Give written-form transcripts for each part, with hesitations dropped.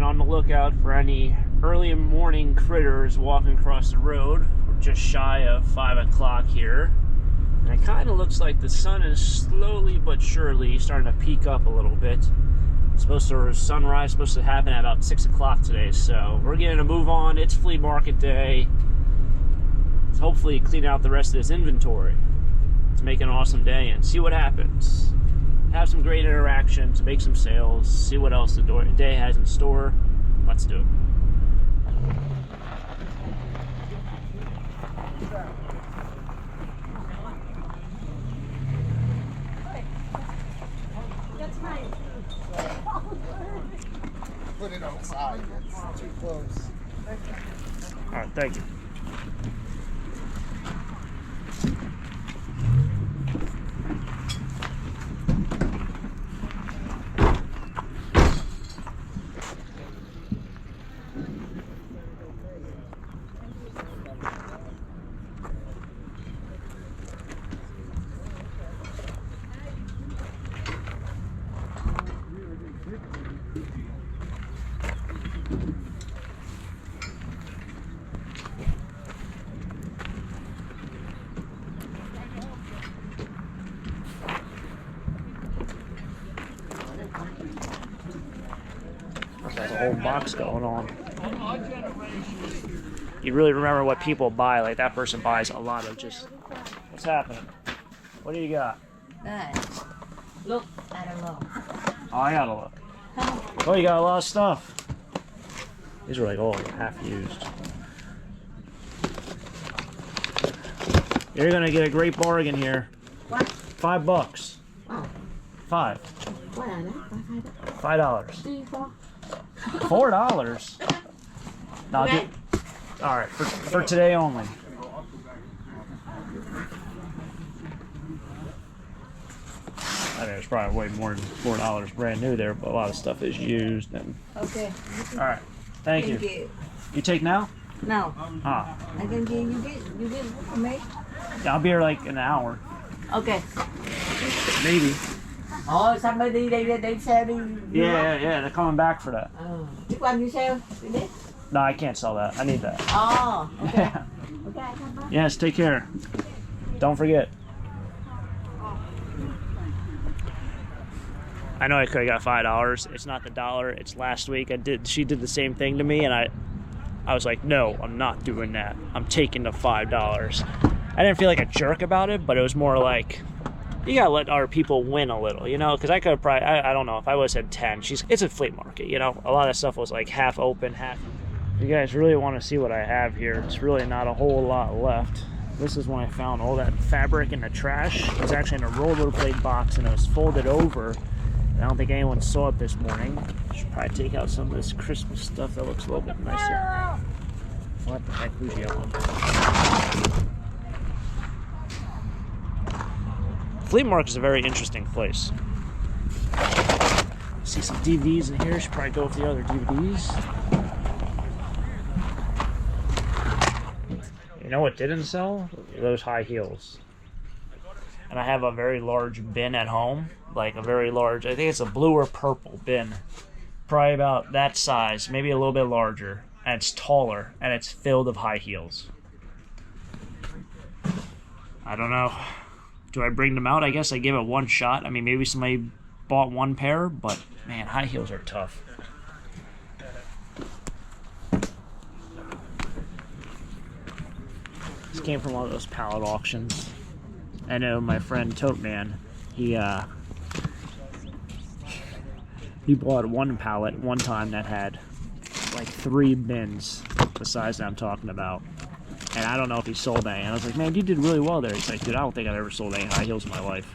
and on the lookout for any early morning critters walking across the road. We're just shy of 5 o'clock here. And it kind of looks like the sun is slowly but surely starting to peak up a little bit. Sunrise supposed to happen at about 6 o'clock today, so we're getting a move on. It's flea market day. Let's hopefully clean out the rest of this inventory. Let's make an awesome day and see what happens. Have some great interactions, make some sales, see what else the day has in store. Let's do it. Put it outside, it's too close. All right, thank you. There's a whole box going on. You really remember what people buy. Like that person buys a lot of just. What's happening? What do you got? Look, I don't know. Oh, I gotta look. Oh, you got a lot of stuff. These are like all half used. You're gonna get a great bargain here. What? $5. Oh. $5. What are they? $5. 3, 4. $4? No, Okay. All right, for today only. I mean, it's probably way more than $4 brand new there, but a lot of stuff is used. And Okay. all right, thank you. You take now? No. Ah, I can give you get for me. yeah, I'll be here like in an hour, Okay. maybe. Oh, somebody they sell the. Yeah, they're coming back for that. Oh. Which one you sell? This? No, I can't sell that. I need that. Oh. Okay. Yeah. Okay, I come back. Yes, take care. Don't forget. I know I could have got $5. It's not the dollar. It's last week. She did the same thing to me, and I was like, no, I'm not doing that. I'm taking the $5. I didn't feel like a jerk about it, but it was more like, you gotta let our people win a little, you know? Because I could have probably, I don't know, if I would have said 10. It's a flea market, you know? A lot of stuff was like half open, half. If you guys really want to see what I have here, it's really not a whole lot left. This is when I found all that fabric in the trash. It was actually in a rollerblade box, and it was folded over. I don't think anyone saw it this morning. Should probably take out some of this Christmas stuff that looks a little bit nicer. What the heck? Who's yelling? Flea market is a very interesting place. See some DVDs in here. Should probably go with the other DVDs. You know what didn't sell? Those high heels. And I have a very large bin at home. Like a very large, I think it's a blue or purple bin. Probably about that size, maybe a little bit larger. And it's taller, and it's filled with high heels. I don't know. Do I bring them out? I guess I give it one shot. I mean, maybe somebody bought one pair, but man, high heels are tough. This came from one of those pallet auctions. I know my friend Tote Man, he bought one pallet one time that had like 3 bins, the size that I'm talking about. And I don't know if he sold any. And I was like, man, you did really well there. He's like, dude, I don't think I've ever sold any high heels in my life.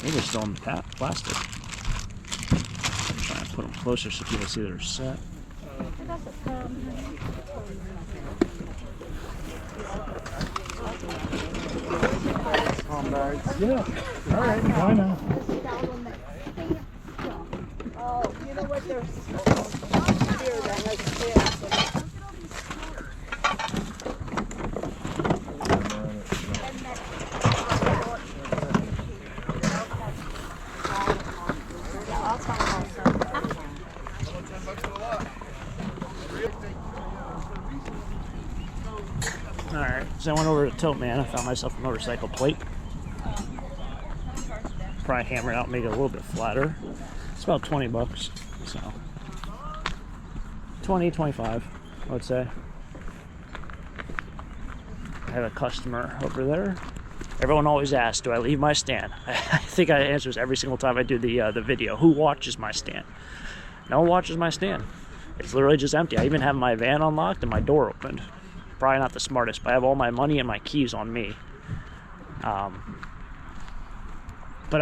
Maybe they're still in the plastic. I'm trying to put them closer so people see they're set. Yeah. All right. Why not? Oh, you know what? There's here that has this. because I went over to Tote Man. I found myself a motorcycle plate. Probably hammer it out and make it a little bit flatter. It's about 20 bucks, so 20, 25, I would say. I have a customer over there. Everyone always asks, do I leave my stand? I think I answer this every single time I do the video. Who watches my stand? No one watches my stand. It's literally just empty. I even have my van unlocked and my door opened. Probably not the smartest, but I have all my money and my keys on me. But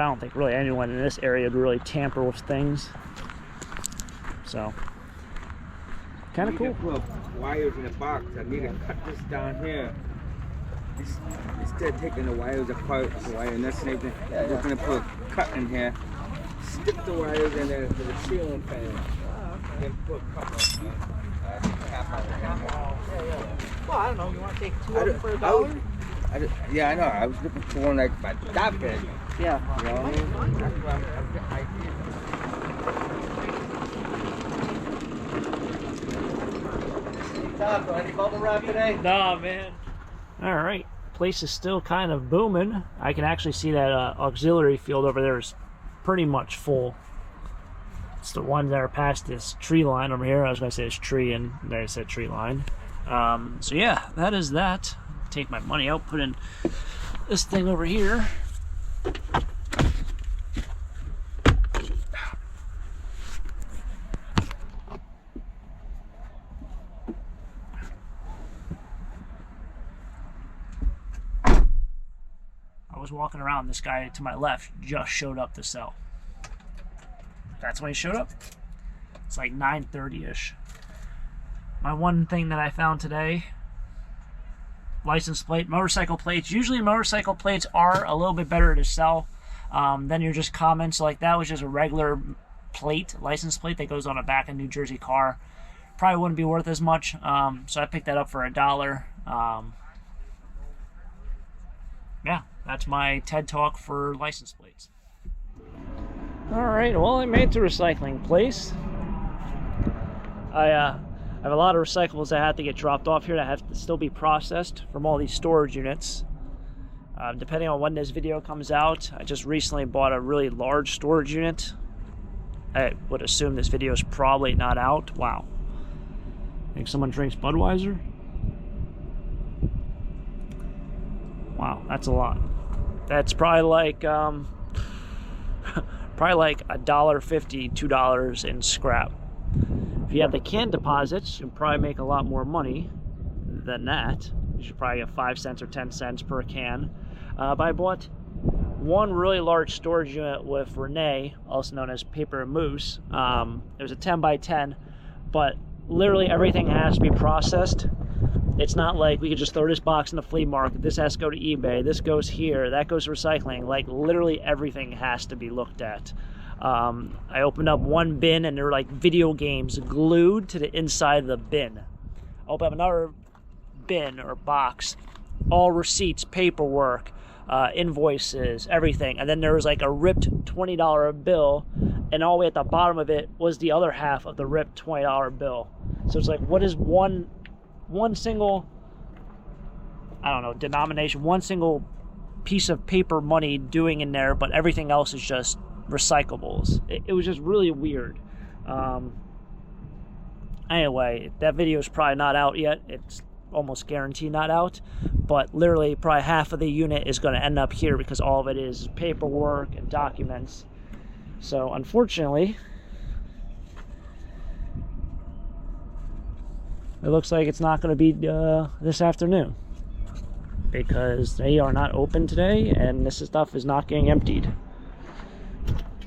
I don't think really anyone in this area would really tamper with things. So, kind of cool. Put wires in a box. I need to cut this down here. Instead of taking the wires apart, and that's everything, I'm just gonna put a cut in here. Stick the wires in there for the ceiling fan. Then put a couple cap on it. Well, I don't know. You want to take two of them for $1? Yeah, I know. I was looking for one like that big. Yeah. You know what I mean? That's what I'm Any bubble wrap today? Nah, man. All right, place is still kind of booming. I can actually see that auxiliary field over there is pretty much full. It's the one that are past this tree line over here. I was gonna say it's tree, and there I said tree line. So yeah, that is that. Take my money out, put in this thing over here. I was walking around, this guy to my left just showed up to sell. That's when he showed up. It's like 9:30-ish. My one thing that I found today, license plate, motorcycle plates. Usually motorcycle plates are a little bit better to sell than your just common. So like that was just a regular plate, license plate that goes on the back of a New Jersey car. Probably wouldn't be worth as much. So I picked that up for $1. Yeah, that's my TED Talk for license plates. All right, well, I made it to a recycling place. I have a lot of recyclables that have to get dropped off here that have to still be processed from all these storage units. Depending on when this video comes out, I just recently bought a really large storage unit. I would assume this video is probably not out. Wow. Think someone drinks Budweiser? Wow, that's a lot. That's probably like $1.50, $2 in scrap. If you have the can deposits, you'll probably make a lot more money than that. You should probably get 5 cents or 10 cents per can. But I bought one really large storage unit with Renee, also known as Paper Moose. It was a 10 by 10, but literally everything has to be processed. It's not like we could just throw this box in the flea market. This has to go to eBay. This goes here. That goes to recycling. Like literally everything has to be looked at. I opened up one bin and there were like video games glued to the inside of the bin. I opened up another bin or box, all receipts, paperwork, invoices, everything. And then there was like a ripped $20 bill, and all the way at the bottom of it was the other half of the ripped $20 bill. So it's like, what is one single, I don't know, denomination, one single piece of paper money doing in there, but everything else is just recyclables. It was just really weird. Anyway, that video is probably not out yet. It's almost guaranteed not out, but literally probably half of the unit is going to end up here because all of it is paperwork and documents. So unfortunately, it looks like it's not going to be this afternoon because they are not open today and this stuff is not getting emptied.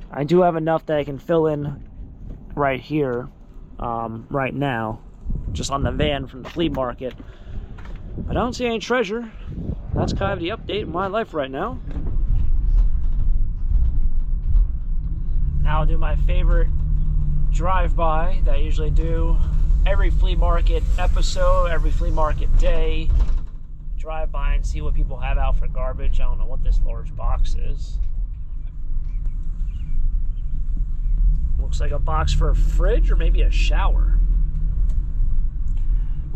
I do have enough that I can fill in right here right now, just on the van from the flea market. I don't see any treasure. That's kind of the update in my life right now. Now I'll do my favorite drive-by that I usually do every flea market episode, every flea market day. Drive by and see what people have out for garbage. I don't know what this large box is. Looks like a box for a fridge or maybe a shower.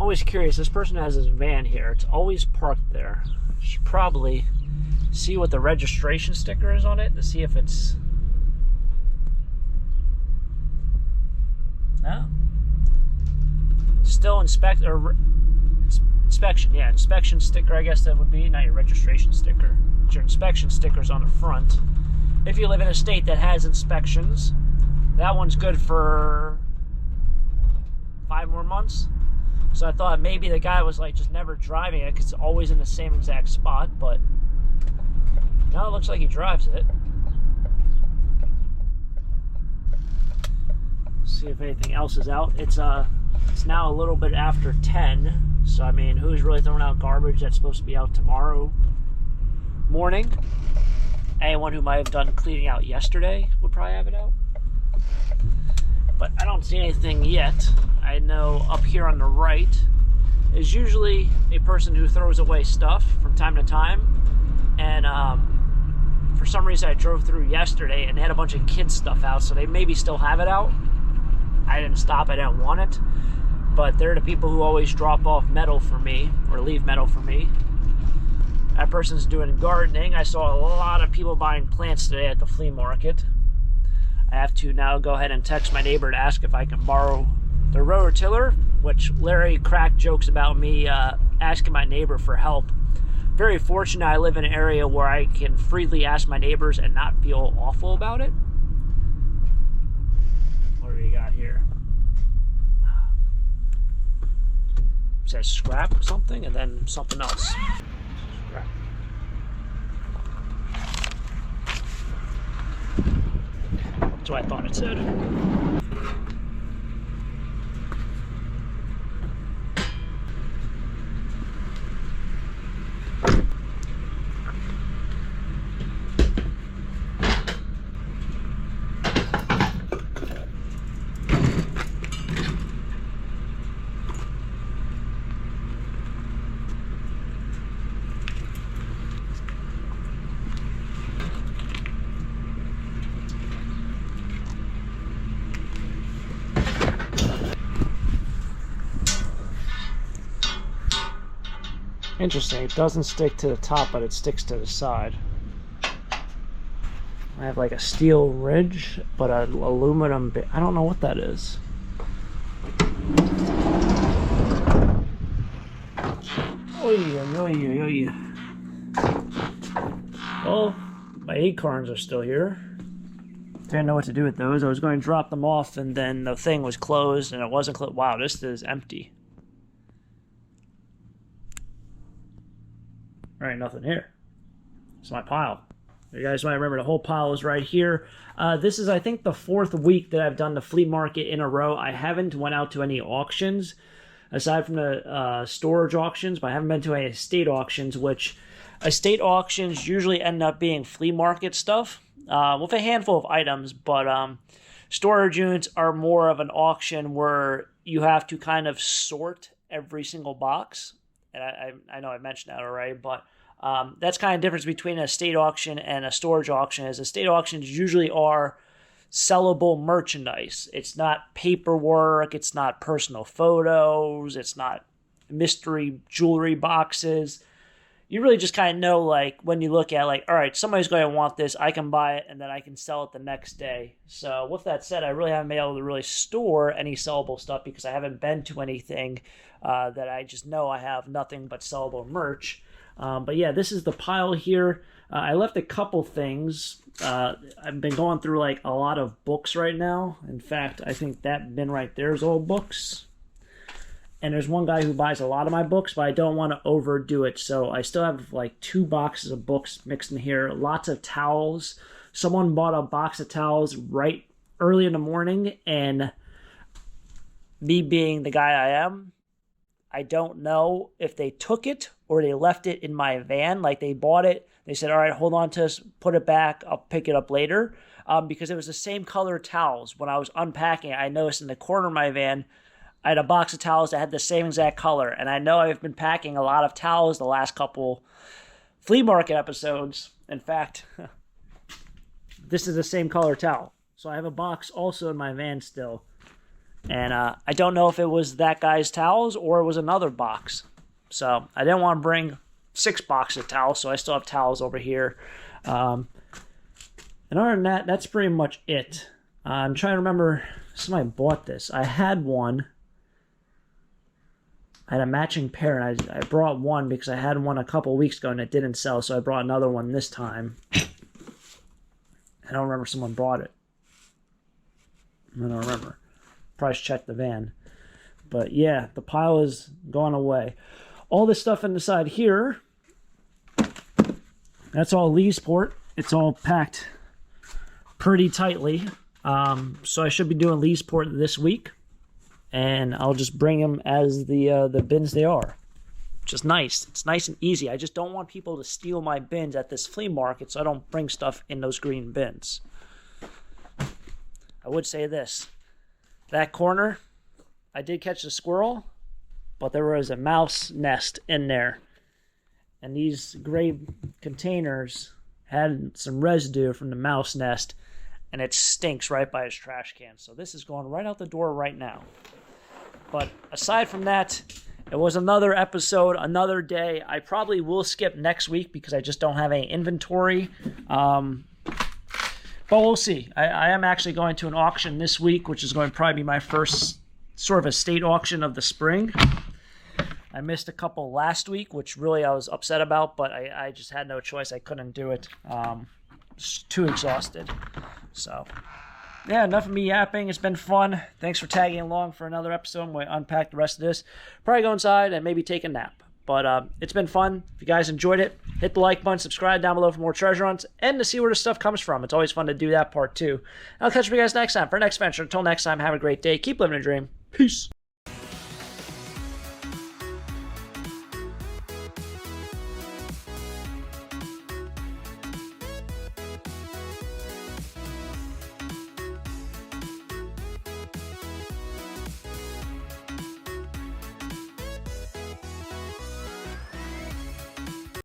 always curious. This person has his van here. It's always parked there. Should probably see what the registration sticker is on it to see if it's... No. Still inspection. Yeah, inspection sticker, I guess that would be. Not your registration sticker. It's your inspection stickers on the front. If you live in a state that has inspections, that one's good for 5 more months. So I thought maybe the guy was like just never driving it because it's always in the same exact spot, but no, it looks like he drives it. See if anything else is out. It's now a little bit after 10, so I mean, who's really throwing out garbage that's supposed to be out tomorrow morning? Anyone who might have done cleaning out yesterday would probably have it out. But I don't see anything yet. I know up here on the right is usually a person who throws away stuff from time to time. And for some reason I drove through yesterday and they had a bunch of kids stuff out, so they maybe still have it out. I didn't stop, I didn't want it. But they're the people who always drop off metal for me, or leave metal for me. That person's doing gardening. I saw a lot of people buying plants today at the flea market. I have to now go ahead and text my neighbor to ask if I can borrow the rototiller, which Larry cracked jokes about me asking my neighbor for help. Very fortunate I live in an area where I can freely ask my neighbors and not feel awful about it. What do we got here? It says scrap something and then something else. Scrap. That's what I thought it said. Interesting, it doesn't stick to the top, but it sticks to the side. I have like a steel ridge, but an aluminum bit. I don't know what that is. Well, my acorns are still here. Didn't know what to do with those. I was going to drop them off, and then the thing was closed, and it wasn't closed. Wow, this is empty. All right, nothing here. It's my pile. You guys might remember the whole pile is right here. This is, I think, the 4th week that I've done the flea market in a row. I haven't went out to any auctions, aside from the storage auctions, but I haven't been to any estate auctions, which estate auctions usually end up being flea market stuff, with a handful of items, but storage units are more of an auction where you have to kind of sort every single box. And I know I mentioned that already, but that's kind of the difference between a estate auction and a storage auction. Is estate auctions usually are sellable merchandise. It's not paperwork. It's not personal photos. It's not mystery jewelry boxes. You really just kind of know, like, when you look at, like, all right, somebody's going to want this. I can buy it, and then I can sell it the next day. So with that said, I really haven't been able to really store any sellable stuff because I haven't been to anything that I just know I have nothing but sellable merch. But yeah, this is the pile here. I left a couple things. I've been going through like a lot of books right now. In fact, I think that bin right there is all books. And there's one guy who buys a lot of my books, but I don't want to overdo it. So I still have like 2 boxes of books mixed in here. Lots of towels. Someone bought a box of towels right early in the morning. And me being the guy I am, I don't know if they took it or they left it in my van. Like they bought it. They said, all right, hold on to this, put it back. I'll pick it up later. Because it was the same color towels. When I was unpacking, I noticed in the corner of my van, I had a box of towels that had the same exact color. And I know I've been packing a lot of towels the last couple flea market episodes. In fact, this is the same color towel. So I have a box also in my van still. And I don't know if it was that guy's towels or it was another box. So I didn't want to bring 6 boxes of towels, so I still have towels over here. And other than that, that's pretty much it. I'm trying to remember, somebody bought this. I had one. I had a matching pair, and I brought one because I had one a couple weeks ago and it didn't sell, so I brought another one this time. I don't remember, someone brought it. I don't remember. Probably should check the van. But yeah, the pile is gone away. All this stuff in the side here, that's all Leesport. It's all packed pretty tightly. So I should be doing Leesport this week. And I'll just bring them as the bins they are. Just nice. It's nice and easy. I just don't want people to steal my bins at this flea market, so I don't bring stuff in those green bins. I would say this. That corner, I did catch a squirrel, but there was a mouse nest in there. And these gray containers had some residue from the mouse nest, and it stinks right by his trash can. So this is going right out the door right now. But aside from that, it was another episode, another day. I probably will skip next week because I just don't have any inventory. But we'll see. I am actually going to an auction this week, which is going to probably be my first sort of a state auction of the spring. I missed a couple last week, which really I was upset about, but I just had no choice. I couldn't do it. Just too exhausted. So, yeah, enough of me yapping. It's been fun. Thanks for tagging along for another episode. I'm going to unpack the rest of this. Probably go inside and maybe take a nap. But it's been fun. If you guys enjoyed it, hit the like button, subscribe down below for more treasure hunts, and to see where this stuff comes from. It's always fun to do that part too. I'll catch you guys next time for our next venture. Until next time, have a great day. Keep living a dream. Peace.